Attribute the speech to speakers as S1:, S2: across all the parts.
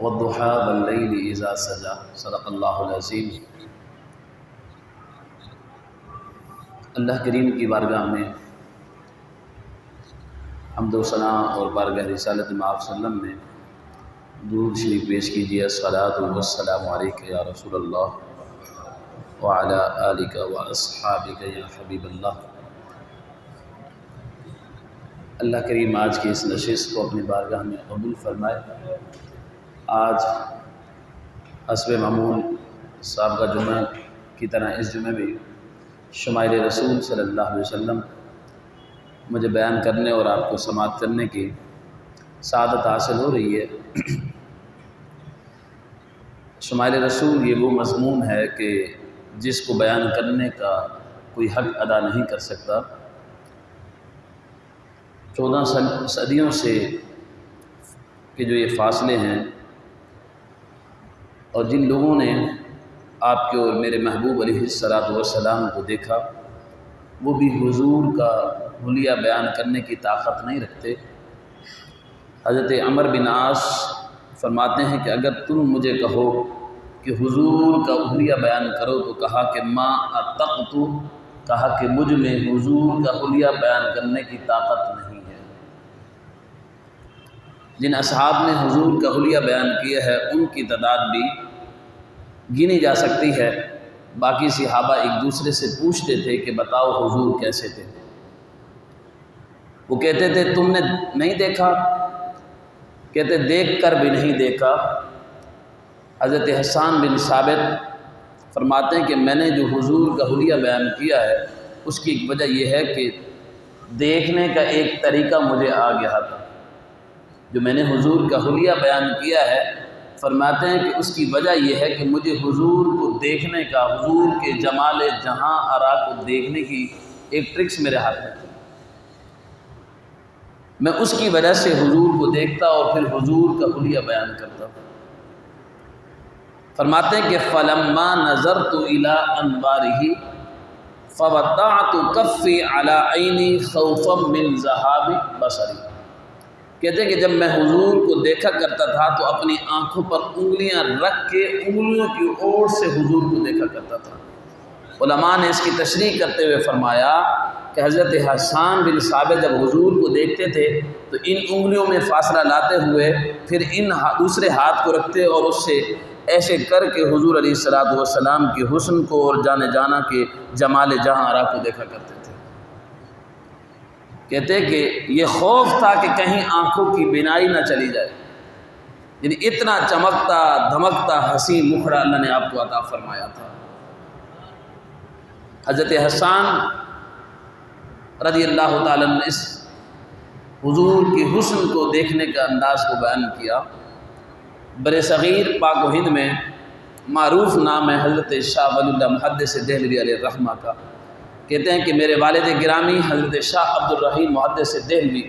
S1: والضحى واللیل اذا سجى صدق اللہ العظیم۔ اللہ کریم کی بارگاہ میں حمد و ثنا اور بارگاہ رسالت مآب صلی اللہ علیہ وسلم میں درود شریف پیش کیجیے۔ الصلاۃ والسلام علیک یا رسول اللہ وعلی آلک واصحابک یا حبیب اللہ۔ اللہ کریم آج کی اس نشست کو اپنی بارگاہ میں قبول فرمائے۔ آج حسب معمول صاحب کا جمعہ کی طرح اس جمعہ بھی شمائل رسول صلی اللہ علیہ وسلم مجھے بیان کرنے اور آپ کو سماعت کرنے کی سعادت حاصل ہو رہی ہے۔ شمائل رسول یہ وہ مضمون ہے کہ جس کو بیان کرنے کا کوئی حق ادا نہیں کر سکتا۔ 14 صدیوں سے کہ جو یہ فاصلے ہیں اور جن لوگوں نے آپ کے اور میرے محبوب علیہ السلام کو دیکھا وہ بھی حضور کا حلیہ بیان کرنے کی طاقت نہیں رکھتے۔ حضرت عمر بن عاص فرماتے ہیں کہ اگر تم مجھے کہو کہ حضور کا حلیہ بیان کرو تو کہا کہ ما اطقت، کہا کہ مجھ میں حضور کا حلیہ بیان کرنے کی طاقت نہیں ہے۔ جن اصحاب نے حضور کا حلیہ بیان کیا ہے ان کی تعداد بھی گنی جا سکتی ہے۔ باقی صحابہ ایک دوسرے سے پوچھتے تھے کہ بتاؤ حضور کیسے تھے؟ وہ کہتے تھے تم نے نہیں دیکھا؟ کہتے دیکھ کر بھی نہیں دیکھا۔ حضرت حسان بن ثابت فرماتے ہیں کہ میں نے جو حضور کا حلیہ بیان کیا ہے اس کی ایک وجہ یہ ہے کہ دیکھنے کا ایک طریقہ مجھے آ گیا تھا۔ جو میں نے حضور کا حلیہ بیان کیا ہے فرماتے ہیں کہ اس کی وجہ یہ ہے کہ مجھے حضور کو دیکھنے کا، حضور کے جمال جہاں آرا کو دیکھنے کی ایک ٹرکس میرے ہاتھ میں تھی۔ میں اس کی وجہ سے حضور کو دیکھتا اور پھر حضور کا حلیہ بیان کرتا۔ فرماتے ہیں کہ فَلَمَّا نَظَرْتُ إِلَىٰ أَنْوَارِهِ فَوَضَعْتُ كَفِّي عَلَىٰ عَيْنِي خَوْفًا مِّن ذَهَابِ بَصَرِي۔ کہتے ہیں کہ جب میں حضور کو دیکھا کرتا تھا تو اپنی آنکھوں پر انگلیاں رکھ کے انگلیوں کی اوڑ سے حضور کو دیکھا کرتا تھا۔ علماء نے اس کی تشریح کرتے ہوئے فرمایا کہ حضرت حسان بن ثابت جب حضور کو دیکھتے تھے تو ان انگلیوں میں فاصلہ لاتے ہوئے پھر ان دوسرے ہاتھ کو رکھتے اور اس سے ایسے کر کے حضور علیہ السلام کے حسن کو اور جانا کے جمال جہاں آرا کو دیکھا کرتے تھے۔ کہتے کہ یہ خوف تھا کہ کہیں آنکھوں کی بینائی نہ چلی جائے، یعنی اتنا چمکتا دھمکتا حسین مکھڑا اللہ نے آپ کو عطا فرمایا تھا۔ حضرت حسان رضی اللہ تعالیٰ نے اس حضور کے حسن کو دیکھنے کا انداز کو بیان کیا۔ بر صغیر پاک و ہند میں معروف نام ہے حضرت شاہ ولی اللہ محدث دہلوی علیہ الرحمہ کا۔ کہتے ہیں کہ میرے والد گرامی حضرت شاہ عبد الرحیم محدث دہلوی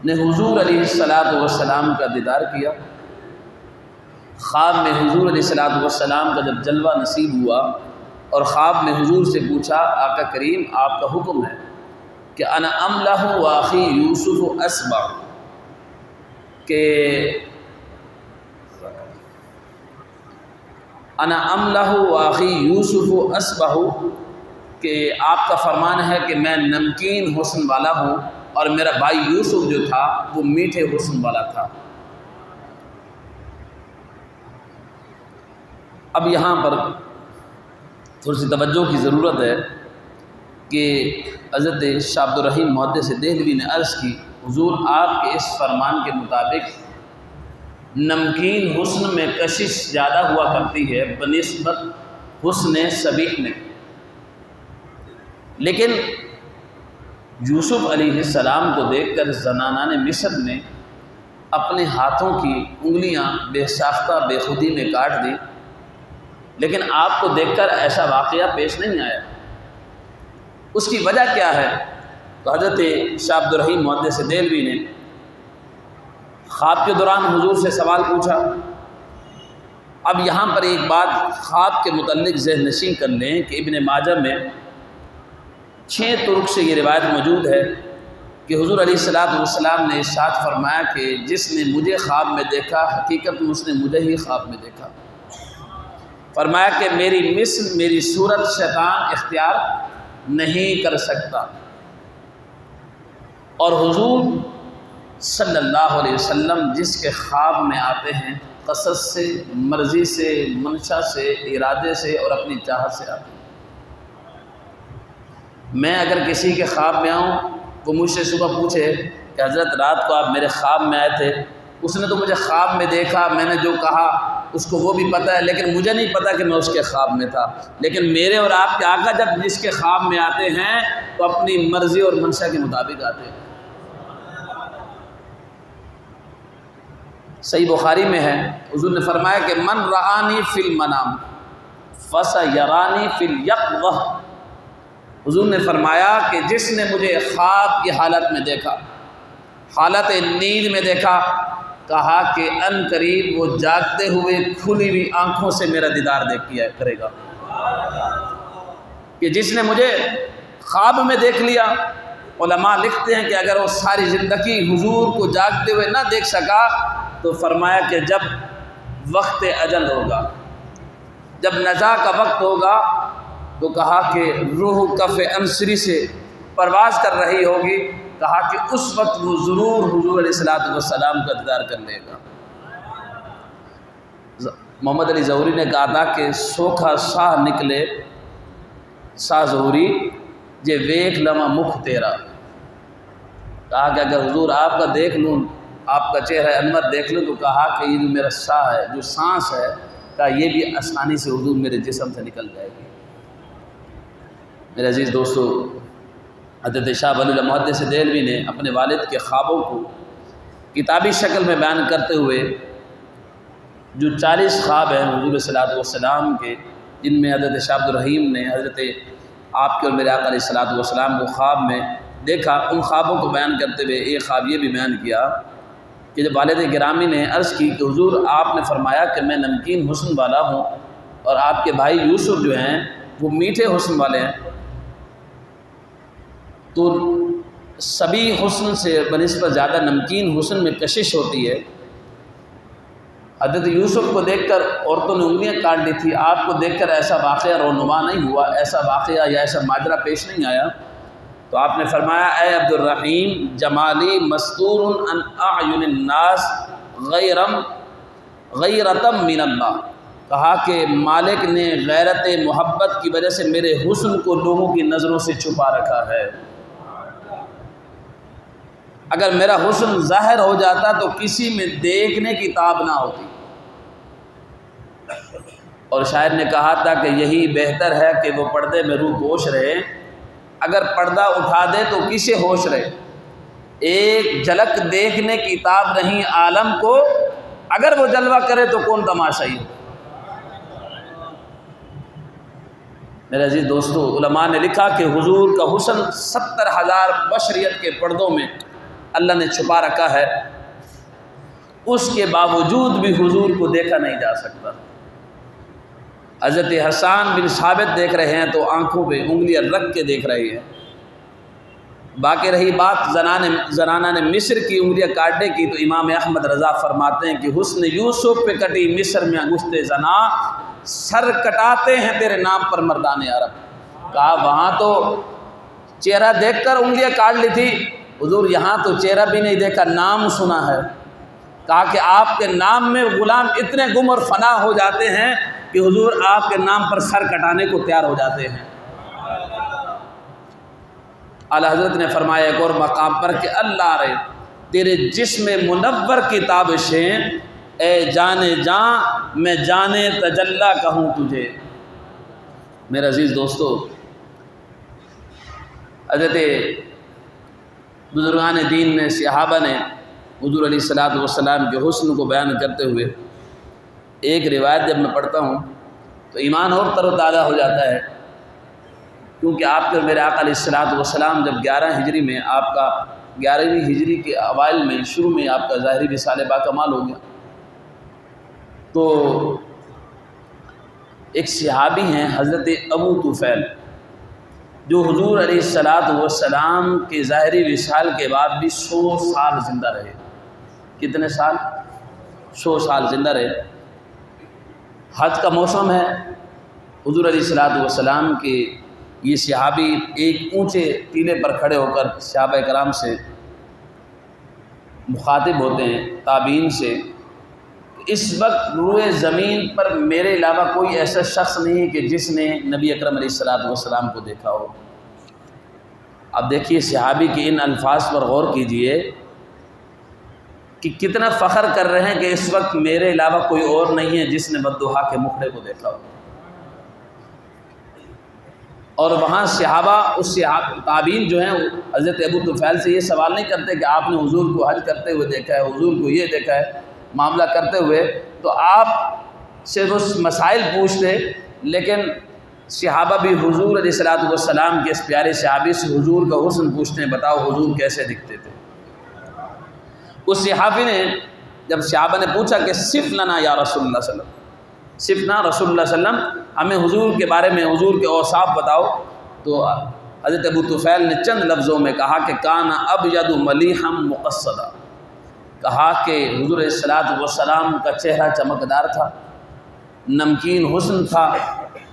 S1: نے حضور علیہ السلام کا دیدار کیا۔ خواب میں حضور علیہ السلام کا جب جلوہ نصیب ہوا اور خواب میں حضور سے پوچھا آقا کریم آپ کا حکم ہے کہ انا املہ و اخی یوسف اسبع، کہ انا املہ و اخی یوسف اسبح، کہ آپ کا فرمان ہے کہ میں نمکین حسن والا ہوں اور میرا بھائی یوسف جو تھا وہ میٹھے حسن والا تھا۔ اب یہاں پر تھوڑی سی توجہ کی ضرورت ہے کہ حضرت شاہ عبد الرحیم محدث دہلوی نے عرض کی حضور آپ کے اس فرمان کے مطابق نمکین حسن میں کشش زیادہ ہوا کرتی ہے بنسبت حسن صبیح میں، لیکن یوسف علیہ السلام کو دیکھ کر زنانان مصر نے اپنے ہاتھوں کی انگلیاں بے ساختہ بے خودی میں کاٹ دی، لیکن آپ کو دیکھ کر ایسا واقعہ پیش نہیں آیا۔ اس کی وجہ کیا ہے؟ تو حضرت شاہ عبد الرحیم محدث دہلوی نے خواب کے دوران حضور سے سوال پوچھا۔ اب یہاں پر ایک بات خواب کے متعلق ذہن نشین کر لیں کہ ابن ماجہ میں 6 طرق سے یہ روایت موجود ہے کہ حضور علیہ الصلوۃ والسلام نے ارشاد فرمایا کہ جس نے مجھے خواب میں دیکھا حقیقت میں اس نے مجھے ہی خواب میں دیکھا۔ فرمایا کہ میری مثل میری صورت شیطان اختیار نہیں کر سکتا، اور حضور صلی اللہ علیہ وسلم جس کے خواب میں آتے ہیں قصد سے، مرضی سے، منشا سے، ارادے سے اور اپنی چاہت سے آتے ہیں۔ میں اگر کسی کے خواب میں آؤں، وہ مجھ سے صبح پوچھے کہ حضرت رات کو آپ میرے خواب میں آئے تھے، اس نے تو مجھے خواب میں دیکھا، میں نے جو کہا اس کو وہ بھی پتہ ہے، لیکن مجھے نہیں پتہ کہ میں اس کے خواب میں تھا۔ لیکن میرے اور آپ کے آقا جب جس کے خواب میں آتے ہیں تو اپنی مرضی اور منشا کے مطابق آتے ہیں۔ صحیح بخاری میں ہے، حضور نے فرمایا کہ من رآنی فی المنام فسیرانی فی الیقظہ۔ حضور نے فرمایا کہ جس نے مجھے خواب کی حالت میں دیکھا، حالت نیند میں دیکھا، کہا کہ ان قریب وہ جاگتے ہوئے کھلی ہوئی آنکھوں سے میرا دیدار دیکھ کیا کرے گا۔ کہ جس نے مجھے خواب میں دیکھ لیا، علماء لکھتے ہیں کہ اگر وہ ساری زندگی حضور کو جاگتے ہوئے نہ دیکھ سکا تو فرمایا کہ جب وقت اجل ہوگا، جب نزا کا وقت ہوگا، تو کہا کہ روح کف انصری سے پرواز کر رہی ہوگی، کہا کہ اس وقت وہ ضرور حضور علیہ الصلوۃ والسلام کا دیدار کر لے گا۔ محمد علی ظہوری نے کہا تھا کہ سوکھا ساہ نکلے ساہ ظہوری جے ویکھ لما مکھ تیرا۔ کہا کہ اگر حضور آپ کا دیکھ لوں، آپ کا چہرہ انور دیکھ لوں، تو کہا کہ یہ جو میرا ساہ ہے، جو سانس ہے، کہا یہ بھی آسانی سے حضور میرے جسم سے نکل جائے گی۔ میرے عزیز دوستو، حضرت شاہ ولی اللہ محدث دہلوی نے اپنے والد کے خوابوں کو کتابی شکل میں بیان کرتے ہوئے جو 40 خواب ہیں حضور صلی اللہ علیہ وسلم کے، جن میں حضرت شاہ عبد الرحیم نے حضرت آپ کے اور میرے آقا علیہ الصلوۃ والسلام کو خواب میں دیکھا، ان خوابوں کو بیان کرتے ہوئے ایک خواب یہ بھی بیان کیا کہ جب والد گرامی نے عرض کی کہ حضور آپ نے فرمایا کہ میں نمکین حسن والا ہوں اور آپ کے بھائی یوسف جو ہیں وہ میٹھے حسن والے ہیں، تو سبھی حسن سے بنسبت زیادہ نمکین حسن میں کشش ہوتی ہے۔ حضرت یوسف کو دیکھ کر عورتوں نے انگلیاں کاٹ لی تھی، آپ کو دیکھ کر ایسا واقعہ رونما نہیں ہوا، ایسا واقعہ یا ایسا ماجرا پیش نہیں آیا، تو آپ نے فرمایا اے عبد الرحیم جمالی مستور عن اعین الناس غیرتم من اللہ۔ کہا کہ مالک نے غیرت محبت کی وجہ سے میرے حسن کو لوگوں کی نظروں سے چھپا رکھا ہے۔ اگر میرا حسن ظاہر ہو جاتا تو کسی میں دیکھنے کی تاب نہ ہوتی۔ اور شاعر نے کہا تھا کہ یہی بہتر ہے کہ وہ پردے میں روح پوش رہے، اگر پردہ اٹھا دے تو کسے ہوش رہے۔ ایک جھلک دیکھنے کی تاب نہیں عالم کو، اگر وہ جلوہ کرے تو کون تماشائی ہو۔ میرے عزیز دوستو، علماء نے لکھا کہ حضور کا حسن 70,000 بشریت کے پردوں میں اللہ نے چھپا رکھا ہے، اس کے باوجود بھی حضور کو دیکھا نہیں جا سکتا۔ حضرت حسان بن ثابت دیکھ رہے ہیں تو آنکھوں پہ انگلیاں رکھ کے دیکھ رہے ہیں۔ باقی رہی بات زنانہ نے مصر کی انگلیاں کاٹنے کی، تو امام احمد رضا فرماتے ہیں کہ حسن یوسف پہ کٹی مصر میں انگشت زنا، سر کٹاتے ہیں تیرے نام پر مردان عرب۔ کہا وہاں تو چہرہ دیکھ کر انگلیاں کاٹ لی تھی، حضور یہاں تو چہرہ بھی نہیں دیکھا، نام سنا ہے۔ کہا کہ آپ کے نام میں غلام اتنے گم اور فنا ہو جاتے ہیں کہ حضور آپ کے نام پر سر کٹانے کو تیار ہو جاتے ہیں۔ اعلی حضرت نے فرمایا ایک اور مقام پر کہ اللہ رے تیرے جسم منور کی تابشیں، اے جانے جاں میں جانے تجلی کہوں تجھے۔ میرے عزیز دوستو، حضرت بزرگان دین نے، صحابہ نے حضور علیہ الصلوۃ والسلام کے حسن کو بیان کرتے ہوئے ایک روایت جب میں پڑھتا ہوں تو ایمان اور تر و تازہ ہو جاتا ہے، کیونکہ آپ کے میرے آقا علیہ الصلوۃ والسلام جب 11 ہجری میں، آپ کا 11ویں ہجری کے اوائل میں، شروع میں آپ کا ظاہری وصال باکمال ہو گیا، تو ایک صحابی ہیں حضرت ابو طفیل، جو حضور علیہ الصلاۃ والسلام کے ظاہری وصال کے بعد بھی 100 سال زندہ رہے۔ کتنے سال؟ 100 سال زندہ رہے۔ حج کا موسم ہے، حضور علیہ الصلاۃ والسلام کے یہ صحابی ایک اونچے ٹیلے پر کھڑے ہو کر صحابہ کرام سے مخاطب ہوتے ہیں، تابعین سے، اس وقت روئے زمین پر میرے علاوہ کوئی ایسا شخص نہیں کہ جس نے نبی اکرم علیہ الصلاۃ والسلام کو دیکھا ہو۔ اب دیکھیے صحابی کے ان الفاظ پر غور کیجئے کہ کتنا فخر کر رہے ہیں کہ اس وقت میرے علاوہ کوئی اور نہیں ہے جس نے والضحیٰ کے مکھڑے کو دیکھا ہو۔ اور وہاں صحابہ اس تابعین جو ہیں حضرت ابو طفیل سے یہ سوال نہیں کرتے کہ آپ نے حضور کو حج کرتے ہوئے دیکھا ہے، حضور کو یہ دیکھا ہے، معاملہ کرتے ہوئے، تو آپ صرف اس مسائل پوچھتے، لیکن صحابہ بھی حضور علیہ الصلاۃ والسلام کے اس پیارے صحابی سے حضور کا حسن پوچھتے ہیں، بتاؤ حضور کیسے دکھتے تھے۔ اس صحابی نے جب صحابہ نے پوچھا کہ صف لنا یا رسول اللہ صلی اللہ علیہ وسلم، صفنا رسول اللہ صلی اللہ علیہ وسلم، ہمیں حضور کے بارے میں حضور کے اوصاف بتاؤ، تو حضرت ابو طفیل نے چند لفظوں میں کہا کہ کان ابیض ملیحا مقصدا، کہا کہ حضور علیہ الصلاۃ والسلام کا چہرہ چمکدار تھا، نمکین حسن تھا،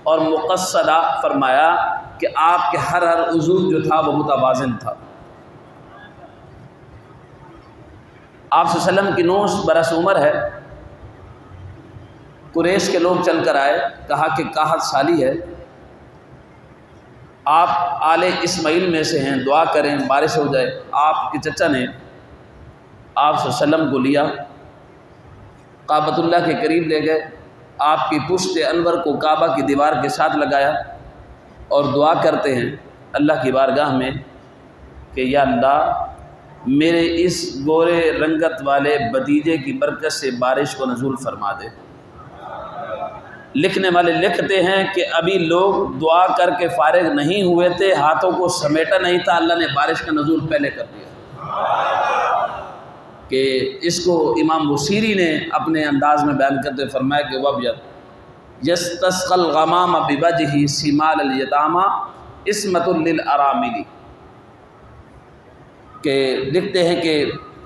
S1: اور مقصدہ فرمایا کہ آپ کے ہر عضو جو تھا وہ متوازن تھا۔ آپ صلی اللہ علیہ وسلم کی 9 برس عمر ہے۔ قریش کے لوگ چل کر آئے، کہا کہ قحط سالی ہے، آپ آل اسماعیل میں سے ہیں، دعا کریں بارش ہو جائے۔ آپ کے چچا نے آپ صلی اللہ علیہ وسلم کو لیا، کعبۃ اللہ کے قریب لے گئے، آپ کی پشت انور کو کعبہ کی دیوار کے ساتھ لگایا اور دعا کرتے ہیں اللہ کی بارگاہ میں کہ یا اللہ میرے اس گورے رنگت والے بھتیجے کی برکت سے بارش کو نزول فرما دے۔ لکھنے والے لکھتے ہیں کہ ابھی لوگ دعا کر کے فارغ نہیں ہوئے تھے، ہاتھوں کو سمیٹا نہیں تھا، اللہ نے بارش کا نزول پہلے کر دیا۔ کہ اس کو امام بصیری نے اپنے انداز میں بیان کرتے فرمایا کہ وَبْيَضْ يَسْتَسْقَى الْغَمَامَ بِوَجْهِهِ سِمَالَ الْيَتَامَى عِصْمَةٌ لِلْأَرَامِلِ، کہ لکھتے ہیں کہ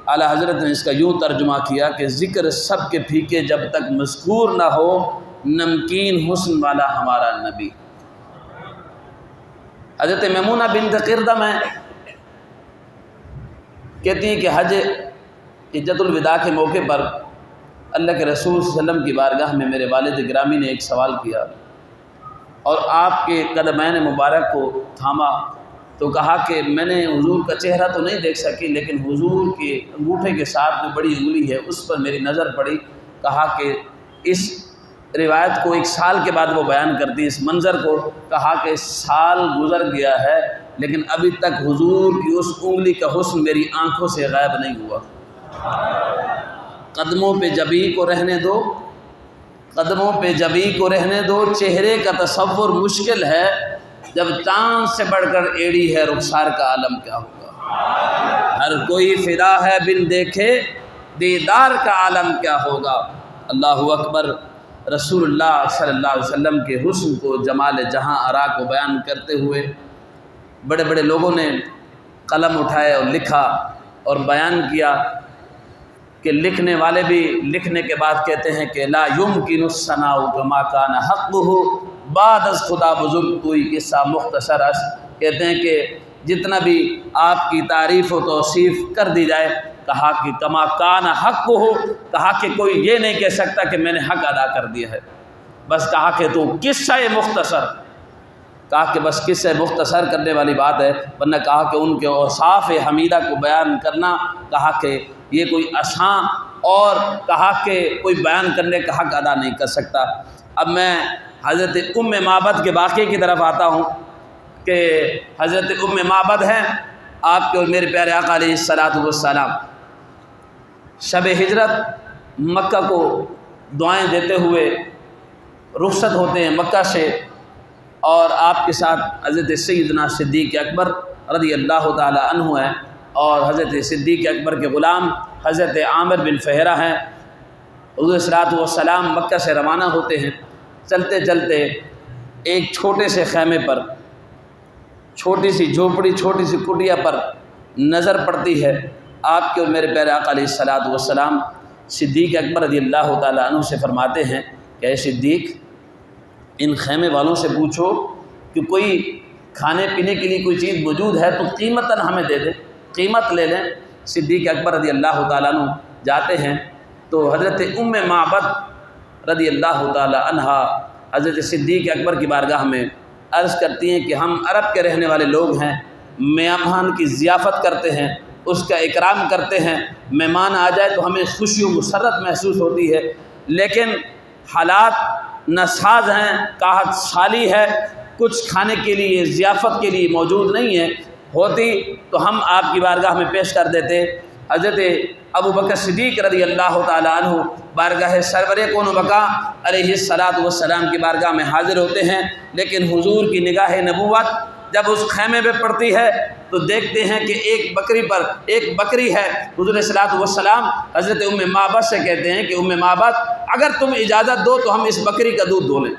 S1: اعلیٰ حضرت نے اس کا یوں ترجمہ کیا کہ ذکر سب کے پھیکے جب تک مذکور نہ ہو، نمکین حسن والا ہمارا نبی۔ حضرت میمونہ بنت قردم ہے، کہتی ہیں کہ حج حجۃ الوداع کے موقع پر اللہ کے رسول صلی اللہ علیہ وسلم کی بارگاہ میں میرے والد گرامی نے ایک سوال کیا اور آپ کے قدمین مبارک کو تھاما، تو کہا کہ میں نے حضور کا چہرہ تو نہیں دیکھ سکی، لیکن حضور کے انگوٹھے کے ساتھ جو بڑی انگلی ہے اس پر میری نظر پڑی۔ کہا کہ اس روایت کو 1 سال کے بعد وہ بیان کرتی، اس منظر کو، کہا کہ سال گزر گیا ہے لیکن ابھی تک حضور کی اس انگلی کا حسن میری آنکھوں سے غائب نہیں ہوا۔ قدموں پہ جبی کو رہنے دو، قدموں پہ جبی کو رہنے دو، چہرے کا تصور مشکل ہے، جب چاند سے بڑھ کر ایڑی ہے رخسار کا عالم کیا ہوگا۔ ہر کوئی فدا ہے بن دیکھے دیدار کا عالم کیا ہوگا۔ اللہ اکبر۔ رسول اللہ صلی اللہ علیہ وسلم کے حسن کو، جمال جہاں آرا کو بیان کرتے ہوئے بڑے بڑے لوگوں نے قلم اٹھائے اور لکھا اور بیان کیا کہ لکھنے والے بھی لکھنے کے بعد کہتے ہیں کہ لا یمکن الثناء کما کان حقہ بعد از خدا بزرگ کوئی قصہ مختصر است، کہتے ہیں کہ جتنا بھی آپ کی تعریف و توصیف کر دی جائے، کہا کہ کما کان حق ہو، کہا کہ کوئی یہ نہیں کہہ سکتا کہ میں نے حق ادا کر دیا ہے، بس کہا کہ تو قصہ مختصر، کہا کہ بس قصہ مختصر کرنے والی بات ہے، ورنہ کہا کہ ان کے اوصاف حمیدہ کو بیان کرنا، کہا کہ یہ کوئی آسان، اور کہا کہ کوئی بیان کرنے کا حق ادا نہیں کر سکتا۔ اب میں حضرت ام معبد کے واقعے کی طرف آتا ہوں کہ حضرت ام معبد ہیں آپ کے اور میرے پیارے آقا علیہ الصلاۃ والسلام شب ہجرت مکہ کو دعائیں دیتے ہوئے رخصت ہوتے ہیں مکہ سے، اور آپ کے ساتھ حضرت سیدنا صدیق اکبر رضی اللہ تعالی عنہ ہیں، اور حضرت صدیق اکبر کے غلام حضرت عامر بن فہرہ ہیں۔ حضور صلی اللہ علیہ وسلم مکہ سے روانہ ہوتے ہیں، چلتے چلتے ایک چھوٹے سے خیمے پر چھوٹی سی جھوپڑی چھوٹی سی کٹیا پر نظر پڑتی ہے، آپ کے اور میرے پیارے آقا علیہ الصلوۃ والسلام صدیق اکبر رضی اللہ تعالیٰ عنہ سے فرماتے ہیں کہ اے صدیق، ان خیمے والوں سے پوچھو کہ کوئی کھانے پینے کے لیے کوئی چیز موجود ہے تو قیمتاً ہمیں دے دیں، قیمت لے لیں۔ صدیق اکبر رضی اللہ تعالیٰ عنہ جاتے ہیں تو حضرت ام معبد رضی اللہ تعالیٰ عنہا حضرت صدیق اکبر کی بارگاہ میں عرض کرتی ہیں کہ ہم عرب کے رہنے والے لوگ ہیں، مہمان کی ضیافت کرتے ہیں، اس کا اکرام کرتے ہیں، مہمان آ جائے تو ہمیں خوشی و مسرت محسوس ہوتی ہے، لیکن حالات ناساز ہیں، قحط سالی ہے، کچھ کھانے کے لیے ضیافت کے لیے موجود نہیں ہے، ہوتی تو ہم آپ کی بارگاہ میں پیش کر دیتے۔ حضرت ابو بکر صدیق رضی اللہ تعالیٰ عنہ بارگاہ سرور کون و بقا علیہ الصلوۃ والسلام کی بارگاہ میں حاضر ہوتے ہیں، لیکن حضور کی نگاہ نبوت جب اس خیمے پہ پڑتی ہے تو دیکھتے ہیں کہ ایک بکری ہے۔ حضور علیہ الصلوۃ والسلام حضرت ام معبد سے کہتے ہیں کہ ام معبد، اگر تم اجازت دو تو ہم اس بکری کا دودھ دھو لیں،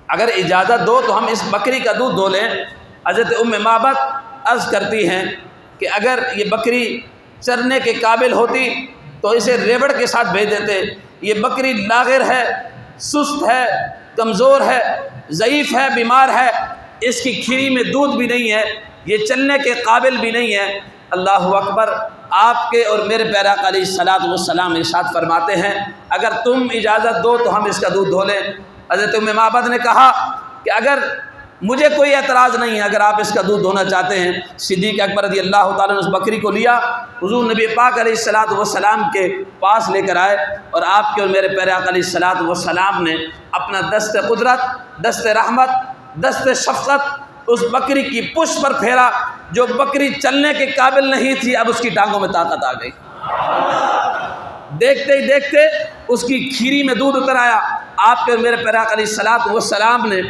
S1: اگر اجازت دو تو ہم اس بکری کا دودھ دھو لیں۔ حضرت ام معبد عرض کرتی ہیں کہ اگر یہ بکری چرنے کے قابل ہوتی تو اسے ریوڑ کے ساتھ بھیج دیتے، یہ بکری لاغر ہے، سست ہے، کمزور ہے، ضعیف ہے، بیمار ہے، اس کی کھیری میں دودھ بھی نہیں ہے، یہ چلنے کے قابل بھی نہیں ہے۔ اللہ اکبر۔ آپ کے اور میرے پیارے آقا علیہ الصلوۃ والسلام ارشاد فرماتے ہیں اگر تم اجازت دو تو ہم اس کا دودھ دھو لیں۔ حضرت ام معبد نے کہا کہ اگر مجھے کوئی اعتراض نہیں ہے، اگر آپ اس کا دودھ دھونا چاہتے ہیں۔ صدیق اکبر رضی اللہ تعالیٰ نے اس بکری کو لیا، حضور نبی پاک علیہ الصلوۃ والسلام کے پاس لے کر آئے، اور آپ کے اور میرے پیارے آقا علیہ الصلوۃ والسلام نے اپنا دست قدرت، دست رحمت، دست شفقت اس بکری کی پشت پر پھیرا۔ جو بکری چلنے کے قابل نہیں تھی، اب اس کی ٹانگوں میں طاقت آ گئی، دیکھتے ہی دیکھتے اس کی کھیری میں دودھ اتر آیا۔ آپ کے اور میرے پیارے آقا علیہ الصلوۃ والسلام نے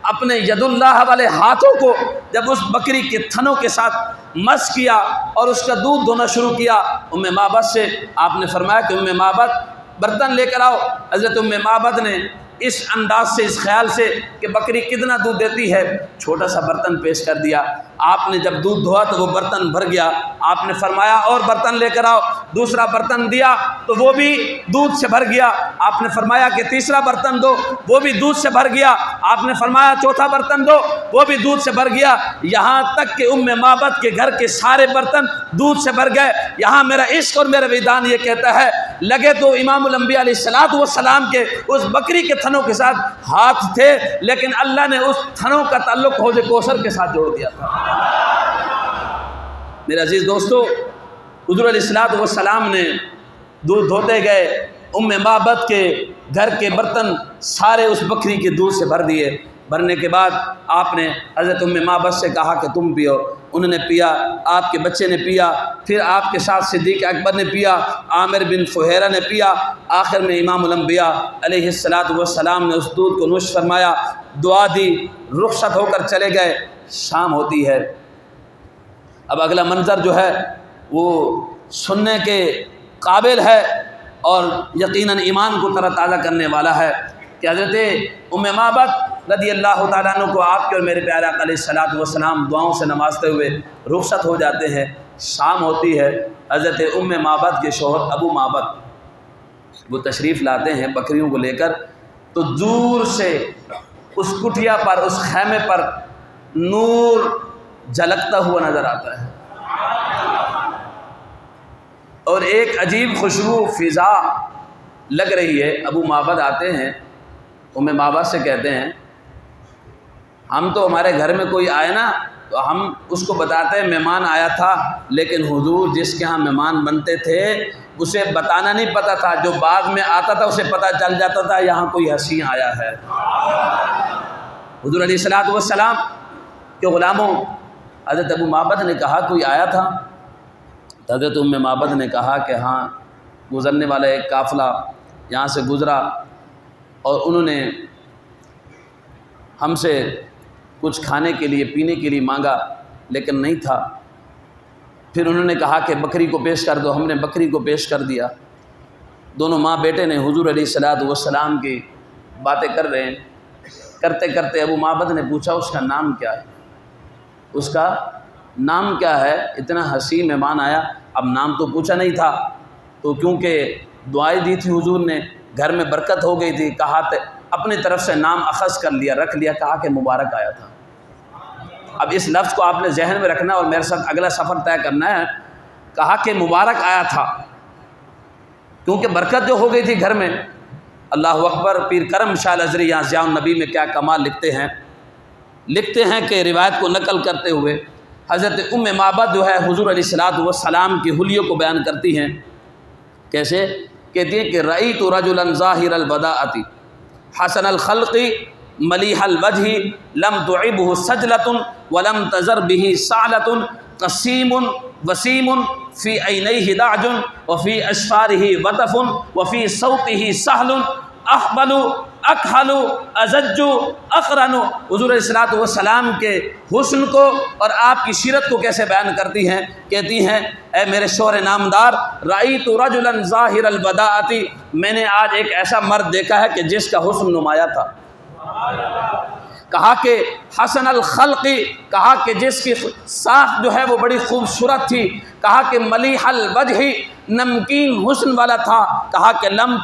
S1: اپنے ید اللہ والے ہاتھوں کو جب اس بکری کے تھنوں کے ساتھ مس کیا اور اس کا دودھ دھونا شروع کیا، ام معبد سے آپ نے فرمایا کہ ام معبد برتن لے کر آؤ۔ حضرت ام معبد نے اس انداز سے، اس خیال سے کہ بکری کتنا دودھ دیتی ہے، چھوٹا سا برتن پیش کر دیا۔ آپ نے جب دودھ دھوا تو وہ برتن بھر گیا۔ آپ نے فرمایا اور برتن لے کر آؤ، دوسرا برتن دیا تو وہ بھی دودھ سے بھر گیا۔ آپ نے فرمایا کہ تیسرا برتن دو، وہ بھی دودھ سے بھر گیا۔ آپ نے فرمایا چوتھا برتن دو، وہ بھی دودھ سے بھر گیا، یہاں تک کہ ام معبد کے گھر کے سارے برتن دودھ سے بھر گئے۔ یہاں میرا عشق اور میرا وجدان یہ کہتا ہے، لگے تو امام الانبیاء علیہ الصلوۃ والسلام کے اس بکری کے تھنوں کے ساتھ ہاتھ تھے، لیکن اللہ نے اس تھنوں کا تعلق حوض کوثر کے ساتھ جوڑ دیا تھا۔ میرے عزیز دوستو، حضور علیہ الصلوۃ والسلام نے دودھ دھوتے گئے، ام معبد کے گھر کے برتن سارے اس بکری کے دودھ سے بھر دیے۔ بھرنے کے بعد آپ نے حضرت ام معبد سے کہا کہ تم پیو۔ انہوں نے پیا، آپ کے بچے نے پیا، پھر آپ کے ساتھ صدیق اکبر نے پیا، عامر بن فہیرہ نے پیا، آخر میں امام الانبیاء علیہ الصلوۃ والسلام نے اس دودھ کو نوش فرمایا، دعا دی، رخصت ہو کر چلے گئے۔ شام ہوتی ہے، اب اگلا منظر جو ہے وہ سننے کے قابل ہے اور یقیناً ایمان کو تر تازہ کرنے والا ہے کہ حضرت ام معبد رضی اللہ تعالیٰ عنہ کو آپ کے اور میرے پیارے آقا علیہ الصلوۃ والسلام دعاؤں سے نوازتے ہوئے رخصت ہو جاتے ہیں۔ شام ہوتی ہے، حضرت ام معبد کے شوہر ابو معبد وہ تشریف لاتے ہیں بکریوں کو لے کر، تو دور سے اس کٹیا پر، اس خیمے پر نور جھلکتا ہوا نظر آتا ہے اور ایک عجیب خوشبو فضا لگ رہی ہے۔ ابو معبد آتے ہیں، ام معبد سے کہتے ہیں ہم تو ہمارے گھر میں کوئی آئے نا تو ہم اس کو بتاتے ہیں مہمان آیا تھا، لیکن حضور جس کے ہاں مہمان بنتے تھے اسے بتانا نہیں پتہ تھا، جو باغ میں آتا تھا اسے پتہ چل جاتا تھا یہاں کوئی حسین آیا ہے۔ حضور علیہ الصلوۃ والسلام کے غلاموں، حضرت ابو معبد نے کہا کوئی آیا تھا؟ حضرت ام معبد نے کہا کہ ہاں، گزرنے والا ایک قافلہ یہاں سے گزرا اور انہوں نے ہم سے کچھ کھانے کے لیے، پینے کے لیے مانگا لیکن نہیں تھا۔ پھر انہوں نے کہا کہ بکری کو پیش کر دو، ہم نے بکری کو پیش کر دیا۔ دونوں ماں بیٹے نے حضور علیہ الصلوۃ والسلام کی باتیں کر رہے ہیں، کرتے کرتے ابو معبد نے پوچھا اس کا نام کیا ہے؟ اس کا نام کیا ہے؟ اتنا حسین مہمان آیا، اب نام تو پوچھا نہیں تھا، تو کیونکہ دعائیں دی تھی حضور نے، گھر میں برکت ہو گئی تھی، کہا اپنی طرف سے نام اخذ کر لیا، رکھ لیا، کہا کہ مبارک آیا تھا۔ اب اس لفظ کو آپ نے ذہن میں رکھنا اور میرے ساتھ اگلا سفر طے کرنا ہے۔ کہا کہ مبارک آیا تھا، کیونکہ برکت جو ہو گئی تھی گھر میں۔ اللہ اکبر۔ پیر کرم شاہ الازہری یہاں ضیاء النبی میں کیا کمال لکھتے ہیں کہ روایت کو نقل کرتے ہوئے حضرت ام معبد جو ہے حضور علیہ الصلوۃ والسلام کی حلیوں کو بیان کرتی ہیں۔ کیسے؟ کہتی ہیں کہ رأیت رجلا ظاہر البداءۃ حسن الخلق ملیح الوجہ لم تعبہ سجلۃ ولم تزر بہ سعلۃ قسیم وسیم فی عینیہ دعج وفی اشفارہ وطف وفی صوتہ سہل احبل اکحل ازج اقرن۔ حضور علیہ الصلوۃ والسلام کے حسن کو اور آپ کی سیرت کو کیسے بیان کرتی ہیں؟ کہتی ہیں اے میرے شوہر نامدار، رأیت رجلا ظاہر البداءۃ، میں نے آج ایک ایسا مرد دیکھا ہے کہ جس کا حسن نمایاں تھا۔ کہا کہ حسن الخلق، کہا کہ جس کی ساخت جو ہے وہ بڑی خوبصورت تھی۔ کہا کہ ملیح الوجہ، نمکین حسن والا تھا۔ کہا کہ لم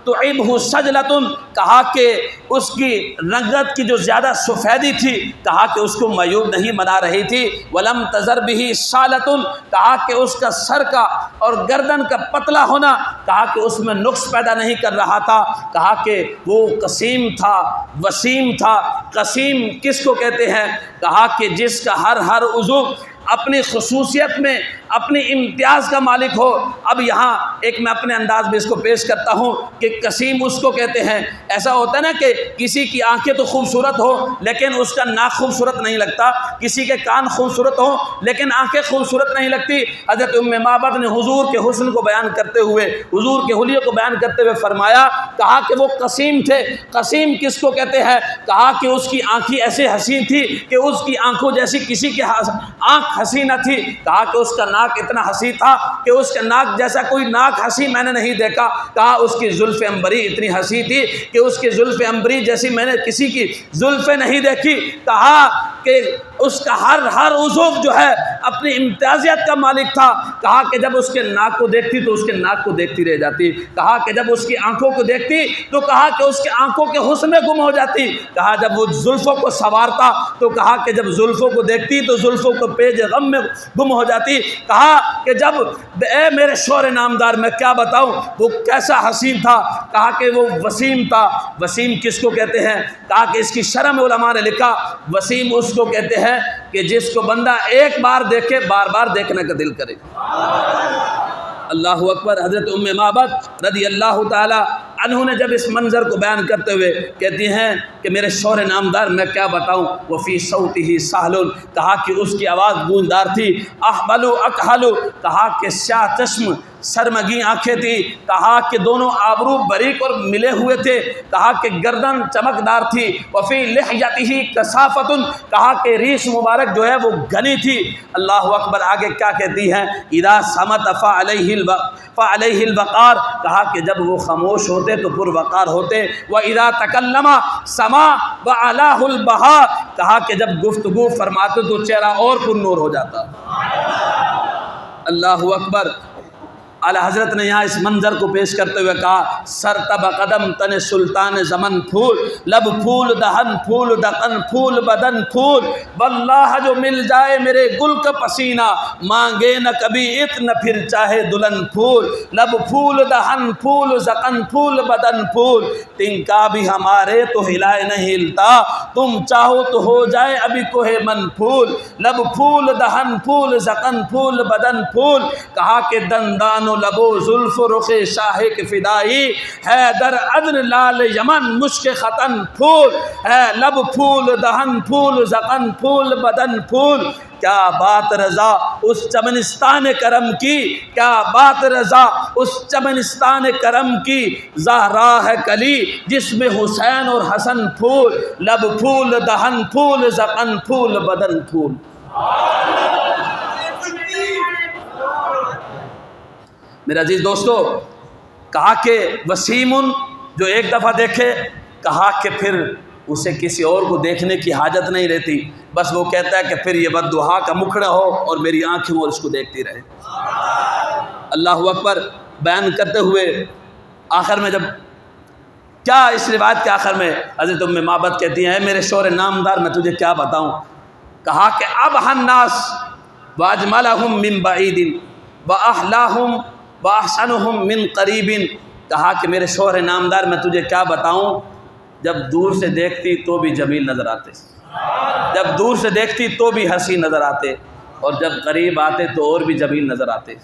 S1: تعبہ سجلۃ، کہا کہ اس کی رنگت کی جو زیادہ سفیدی تھی، کہا کہ اس کو معیوب نہیں بنا رہی تھی۔ ولم تزر بہ سعلۃ، کہا کہ اس کا سر کا اور گردن کا پتلا ہونا، کہا کہ اس میں نقص پیدا نہیں کر رہا تھا۔ کہا کہ وہ قسیم تھا، وسیم تھا۔ قسیم کس کو کہتے ہیں؟ کہا کہ جس کا ہر عضو اپنی خصوصیت میں اپنی امتیاز کا مالک ہو۔ اب یہاں ایک میں اپنے انداز میں اس کو پیش کرتا ہوں کہ قسیم اس کو کہتے ہیں، ایسا ہوتا ہے نا کہ کسی کی آنکھیں تو خوبصورت ہو لیکن اس کا ناک خوبصورت نہیں لگتا، کسی کے کان خوبصورت ہو لیکن آنکھیں خوبصورت نہیں لگتی۔ حضرت ام معبد نے حضور کے حسن کو بیان کرتے ہوئے، حضور کے حلیے کو بیان کرتے ہوئے فرمایا، کہا کہ وہ قسیم تھے۔ قسیم کس کو کہتے ہیں؟ کہا کہ اس کی آنکھیں ایسے حسین تھی کہ اس کی آنکھوں جیسی کسی کی آنکھ حسین نہ تھی۔ کہا کہ اس کا ناک اتنا حسین تھا کہ اس کے ناک جیسا کوئی ناک حسین میں نے نہیں دیکھا۔ کہا اس کی زلف عنبری اتنی حسین تھی کہ اس کی زلف عنبری جیسی میں نے کسی کی زلفیں نہیں دیکھی۔ کہا کہ اس کا ہر عضو جو ہے اپنی امتیازیت کا مالک تھا۔ کہا کہ جب اس کے ناک کو دیکھتی تو اس کے ناک کو دیکھتی رہ جاتی۔ کہا کہ جب اس کی آنکھوں کو دیکھتی تو کہا کہ اس کے آنکھوں کے حسن میں گم ہو جاتی۔ کہا جب وہ زلفوں کو سنوارتا تو کہا کہ جب زلفوں کو دیکھتی تو زلفوں کو پیج غم میں گم ہو جاتی۔ کہا کہ جب اے میرے شوہر نامدار میں کیا بتاؤں وہ کیسا حسین تھا۔ کہا کہ وہ وسیم تھا۔ وسیم کس کو کہتے ہیں؟ کہا کہ اس کی شرح میں علماء نے لکھا وسیم اس کو کہتے ہیں کہ جس کو بندہ ایک بار دیکھے بار بار دیکھنے کا دل کرے۔ اللہ اکبر۔ حضرت ام معبد رضی اللہ تعالی عنہ نے جب اس منظر کو بیان کرتے ہوئے کہتی ہیں کہ میرے شوہر نامدار میں کیا بتاؤں، وفی صوتہ سہل، کہا کہ اس کی آواز گونجدار تھی۔ احبل اکحل، کہا کہ سیاہ چشم سرمگی آنکھیں تھی۔ کہا کہ دونوں آبرو باریک اور ملے ہوئے تھے۔ کہا کہ گردن چمکدار تھی۔ وفی لحیتہ کثافۃ، کہا کہ ریش مبارک جو ہے وہ گھنی تھی۔ اللہ اکبر۔ آگے کیا کہتی ہیں؟ اذا صمت فعلیہ الوقار، کہا کہ جب وہ خاموش ہوتے تو پروقار ہوتے۔ وَإِذَا تَكَلَّمَ سَمَا وَعَلَاهُ الْبَهَارُ، کہا کہ جب گفتگو فرماتے تو چہرہ اور پر نور ہو جاتا۔ اللہ اکبر۔ اعلی حضرت نے یہاں اس منظر کو پیش کرتے ہوئے کہا سر تب قدم تن سلطان زمن پھول، لب پھول دہن پھول دقن پھول بدن پھول، واللہ جو مل جائے میرے گل کا پسینہ، مانگے نہ کبھی اتنا پھر چاہے دلہن پھول، لب پھول دہن پھول زقن پھول بدن پھول، تنکا بھی ہمارے تو ہلائے نہیں ہلتا، تم چاہو تو ہو جائے ابھی کوہ من پھول، لب پھول دہن پھول زقن پھول بدن پھول۔ کہا کہ دندان لبو زلف رخ شاہ کے فدائی ہے، در عدن لال یمن مشک خطن پھول ہے، لب پھول دہن پھول زقن پھول بدن پھول۔ کیا بات رضا اس چمنستان کرم کی، کیا بات رضا اس چمنستان کرم کی، زہرا ہے کلی جس میں حسین اور حسن پھول، لب پھول دہن پھول زقن پھول بدن پھول۔ میرے عزیز دوستو، کہا کہ وسیم جو ایک دفعہ دیکھے، کہا کہ پھر اسے کسی اور کو دیکھنے کی حاجت نہیں رہتی، بس وہ کہتا ہے کہ پھر یہ بددعا کا مکھڑا ہو اور میری آنکھیں اور اس کو دیکھتی رہے۔ اللہ اکبر بیان کرتے ہوئے آخر میں جب کیا اس روایت کے آخر میں حضرت ام معبد کہتی ہیں، اے میرے شوہر نامدار میں تجھے کیا بتاؤں؟ کہا کہ ابہ الناس واجملہم من بعید واحلاہم واحسنہم من قریب، کہا کہ میرے شوہر نامدار میں تجھے کیا بتاؤں، جب دور سے دیکھتی تو بھی جمیل نظر آتے، جب دور سے دیکھتی تو بھی حسین نظر آتے، اور جب قریب آتے تو اور بھی جمیل نظر آتے۔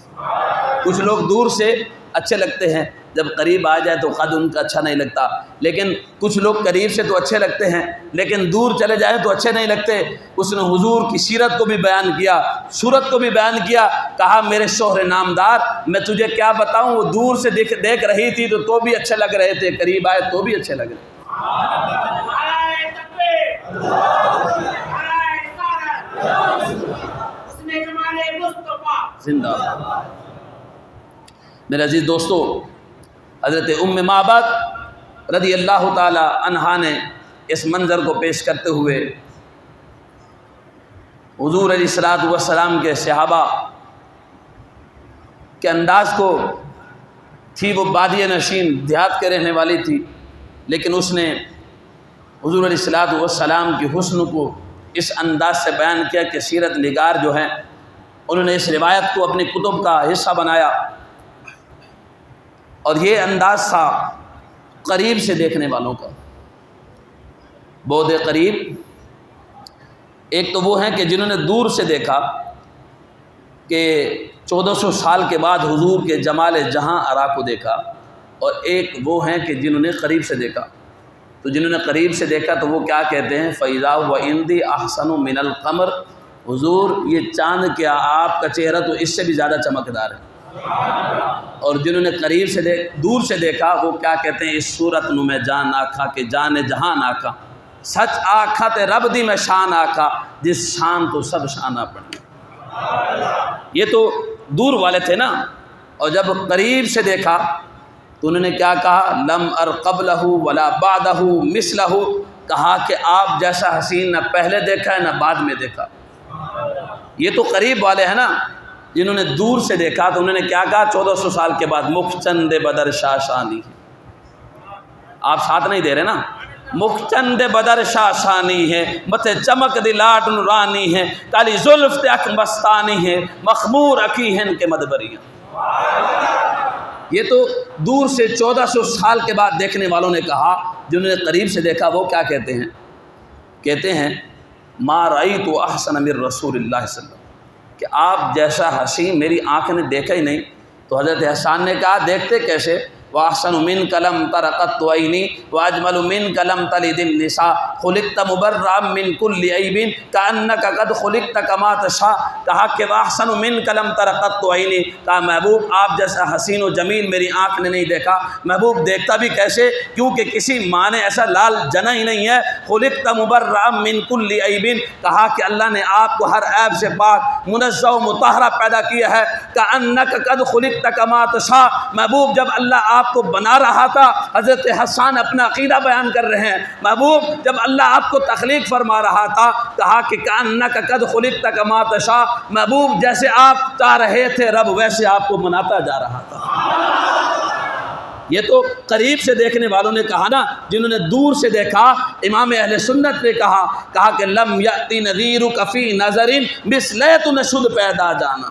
S1: کچھ لوگ دور سے اچھے لگتے ہیں، جب قریب آ جائے تو قد ان کا اچھا نہیں لگتا، لیکن کچھ لوگ قریب سے تو اچھے لگتے ہیں لیکن دور چلے جائیں تو اچھے نہیں لگتے۔ اس نے حضور کی سیرت کو بھی بیان کیا، صورت کو بھی بیان کیا، کہا میرے شوہر نامدار میں تجھے کیا بتاؤں، وہ دور سے دیکھ رہی تھی تو بھی اچھے لگ رہے تھے، قریب آئے تو بھی اچھے لگ رہے۔ زندہ میرے عزیز دوستو، حضرت ام معبد رضی اللہ تعالی عنہا نے اس منظر کو پیش کرتے ہوئے حضور علیہ الصلوۃ والسلام کے صحابہ کے انداز کو تھی، وہ بادی نشین دیہات کے رہنے والی تھی، لیکن اس نے حضور علیہ الصلوۃ والسلام کی حسن کو اس انداز سے بیان کیا کہ سیرت نگار جو ہیں انہوں نے اس روایت کو اپنی کتب کا حصہ بنایا، اور یہ انداز تھا قریب سے دیکھنے والوں کا، بعد قریب۔ ایک تو وہ ہیں کہ جنہوں نے دور سے دیکھا کہ 1400 سال کے بعد حضور کے جمال جہاں آرا کو دیکھا، اور ایک وہ ہیں کہ جنہوں نے قریب سے دیکھا۔ تو جنہوں نے قریب سے دیکھا تو وہ کیا کہتے ہیں، فَإِذَا وَإِنْدِي أَحْسَنُ مِنَ الْقَمَرِ، حضور یہ چاند کیا آپ کا چہرہ تو اس سے بھی زیادہ چمکدار ہے۔ اور جنہوں نے قریب سے دور سے دیکھا وہ کیا کہتے ہیں، اس صورت نو میں جان آکھا کہ جان جہان آکھا، سچ آکھا تے رب دی میں شان آکھا، جس شان تو سب شانہ پڑی۔ یہ تو دور والے تھے نا، اور جب قریب سے دیکھا تو انہوں نے کیا کہا، لم ار قبلہ ولا بعدہ مثلہ، کہا کہ آپ جیسا حسین نہ پہلے دیکھا ہے نہ بعد میں دیکھا۔ یہ تو قریب والے ہیں نا، جنہوں نے دور سے دیکھا تو انہوں نے کیا کہا، 1400 سال کے بعد مکھ چند بدر شاشانی ہے۔ آپ ساتھ نہیں دے رہے نا، مکھ چند بدر شاشانی ہے، متھے چمک دی لاٹ نورانی ہے، کالی زلف تے اک مستانی ہے، مخمور اکی ہن کے مدبریاں۔ یہ تو دور سے 1400 سال کے بعد دیکھنے والوں نے کہا، جنہوں نے قریب سے دیکھا وہ کیا کہتے ہیں، کہتے ہیں ما رأیت احسن من رسول اللہ صلی اللہ علیہ وسلم، کہ آپ جیسا حسین میری آنکھ نے دیکھا ہی نہیں۔ تو حضرت حسان نے کہا دیکھتے کیسے، وَأَحْسَنُ مِنْكَ لَمْ تَرَ قَطُّ عَيْنِي وَأَجْمَلُ مِنْكَ لَمْ تَلِدِ النِّسَاءُ خُلِقْتَ مُبَرَّأً مِنْ كُلِّ عَيْبٍ كَأَنَّكَ قَدْ خُلِقْتَ كَمَا تَشَاءُ، کہا کہ وَأَحْسَنُ مِنْكَ لَمْ تَرَ قَطُّ عَيْنِي، کہا محبوب آپ جیسا حسین و جمیل میری آنکھ نے نہیں دیکھا۔ محبوب دیکھتا بھی کیسے، کیونکہ کسی ماں نے ایسا لال جنا ہی نہیں ہے۔ خُلِقْتَ مُبَرَّأً مِنْ كُلِّ عَيْبٍ، کہا کہ اللہ نے آپ کو ہر عیب سے پاک منزہ و مطہرہ پیدا کیا ہے۔ كَأَنَّكَ قَدْ خُلِقْتَ كَمَا تَشَاءُ، محبوب جب اللہ آپ کو بنا رہا تھا، حضرت حسان اپنا عقیدہ بیان کر رہے ہیں، محبوب جب اللہ آپ کو تخلیق فرما رہا تھا، کہا کہ کأنک قد خلقت کما تشاء، محبوب جیسے آپ چاہ رہے تھے رب ویسے آپ کو بناتا جا رہا تھا۔ یہ تو قریب سے دیکھنے والوں نے کہا نا، جنہوں نے دور سے دیکھا امام اہل سنت نے کہا کہ لم یأتی نذیرک فی نظر مثلیت نشد پیدا جانا،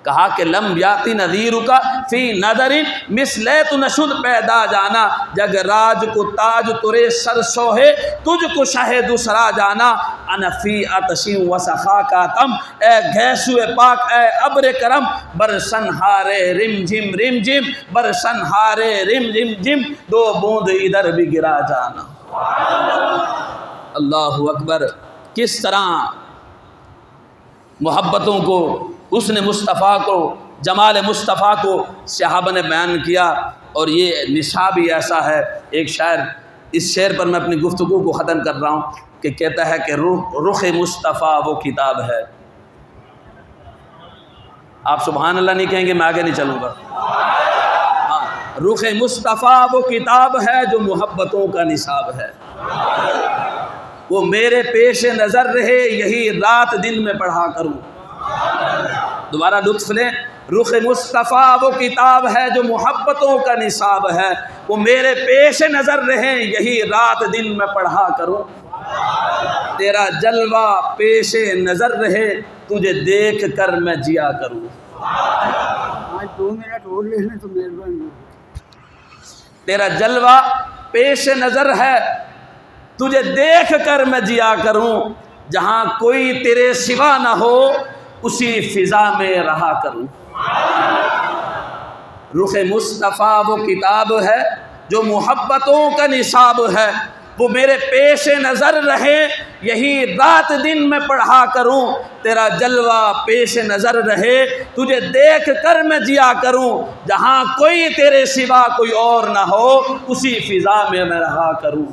S1: کہا کہ لم یاتی نذیرک فی نظر مثلیت نشد پیدا جانا، جگ راج کو تاج ترے سر سوہے تجھ کو شہ دوسرا جانا، انا فی عطشی و سخا کا تم، اے گھیسو پاک اے ابر کرم، برسن ہارے رم جم برسن ہارے رم جم دو بوند ادھر بھی گرا جانا۔ اللہ اکبر، کس طرح محبتوں کو، حسن مصطفیٰ کو، جمال مصطفیٰ کو صحابہ نے بیان کیا، اور یہ نصاب ہی ایسا ہے۔ ایک شاعر، اس شعر پر میں اپنی گفتگو کو ختم کر رہا ہوں، کہ کہتا ہے کہ رخ مصطفیٰ وہ کتاب ہے۔ آپ سبحان اللہ نہیں کہیں گے میں آگے نہیں چلوں گا۔ ہاں، رخ مصطفیٰ وہ کتاب ہے جو محبتوں کا نصاب ہے، وہ میرے پیش نظر رہے یہی رات دن میں پڑھا کروں۔ دوبارہ لطف لیں، رخ مصطفیٰ وہ کتاب ہے جو محبتوں کا نصاب ہے، وہ میرے پیش نظر رہے یہی رات دن میں پڑھا کروں۔ تیرا جلوہ پیش نظر رہے تجھے دیکھ کر میں جیا کروں۔
S2: آج 2 منٹ اور لے لیں تو مہربانی۔
S1: تیرا جلوہ پیش نظر ہے تجھے دیکھ کر میں جیا کروں، جہاں کوئی تیرے سوا نہ ہو اسی فضا میں رہا کروں۔ رخ مصطفیٰ وہ کتاب ہے جو محبتوں کا نصاب ہے، وہ میرے پیش نظر رہے یہی رات دن میں پڑھا کروں۔ تیرا جلوہ پیش نظر رہے تجھے دیکھ کر میں جیا کروں، جہاں کوئی تیرے سوا کوئی اور نہ ہو اسی فضا میں رہا کروں۔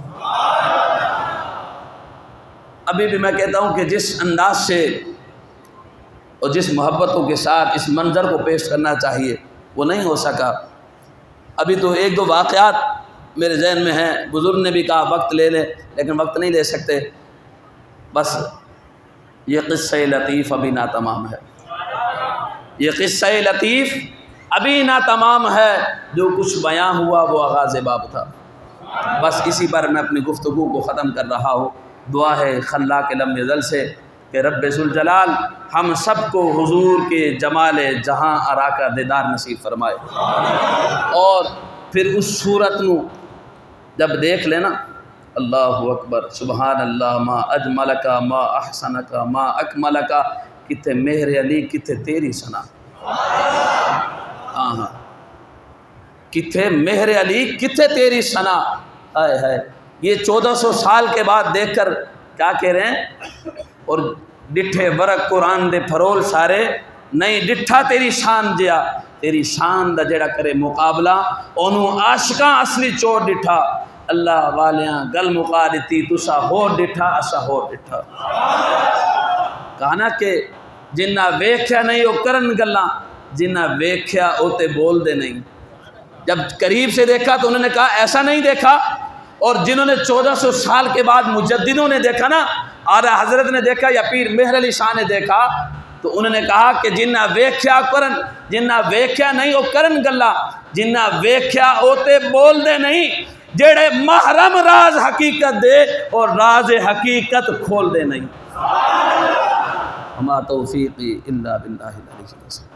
S1: ابھی بھی میں کہتا ہوں کہ جس انداز سے اور جس محبتوں کے ساتھ اس منظر کو پیش کرنا چاہیے وہ نہیں ہو سکا۔ ابھی تو 1-2 واقعات میرے ذہن میں ہیں، بزرگ نے بھی کہا وقت لے لیں لیکن وقت نہیں لے سکتے، بس یہ قصہ لطیف ابھی ناتمام ہے، یہ قصہ لطیف ابھی ناتمام ہے، جو کچھ بیان ہوا وہ آغاز باب تھا۔ بس اسی پر میں اپنی گفتگو کو ختم کر رہا ہوں۔ دعا ہے خلاق لم یزل سے کہ رب ذوالجلال ہم سب کو حضور کے جمال جہاں آرا کا دیدار نصیب فرمائے، اور پھر اس صورت نو جب دیکھ لینا، اللہ اکبر، سبحان اللہ، ما اجملکا ما احسنکا ما اکملکا، کتے مہر علی کتے تیری ثنا، ہاں کتے مہر علی کتے تیری ثنا، ہائے ہائے۔ یہ 1400 سال کے بعد دیکھ کر کیا کہہ رہے ہیں؟ اور ڈٹھے ورق قرآن دے پھرول سارے نہیں ڈٹھا تیری شان جیا، تیری شان دا جڑا کرے مقابلہ انہوں عاشقاں اصلی چور ڈٹھا، اللہ والیاں گل مقا دیتی تسا ہو ڈٹھا اسا ہو ڈٹھا۔ کہا نا کہ جنہ ویکھیا نہیں وہ کرن گلاں، جنہ ویکھیا اوتے بول دے نہیں۔ جب قریب سے دیکھا تو انہوں نے کہا ایسا نہیں دیکھا، اور جنہوں نے 1400 سال کے بعد مجددوں نے دیکھا نا، اعلیٰ حضرت نے دیکھا یا پیر مہر علی شاہ نے دیکھا، تو انہوں نے کہا کہ جنہ ویکھیا کرن، جنہ ویکھیا نہیں وہ کرن گلا، جنہ ویکھیا اوتے بول دے نہیں، جڑے محرم راز حقیقت دے اور راز حقیقت کھول دے نہیں۔ وما توفیقی الا باللہ العلی العظیم۔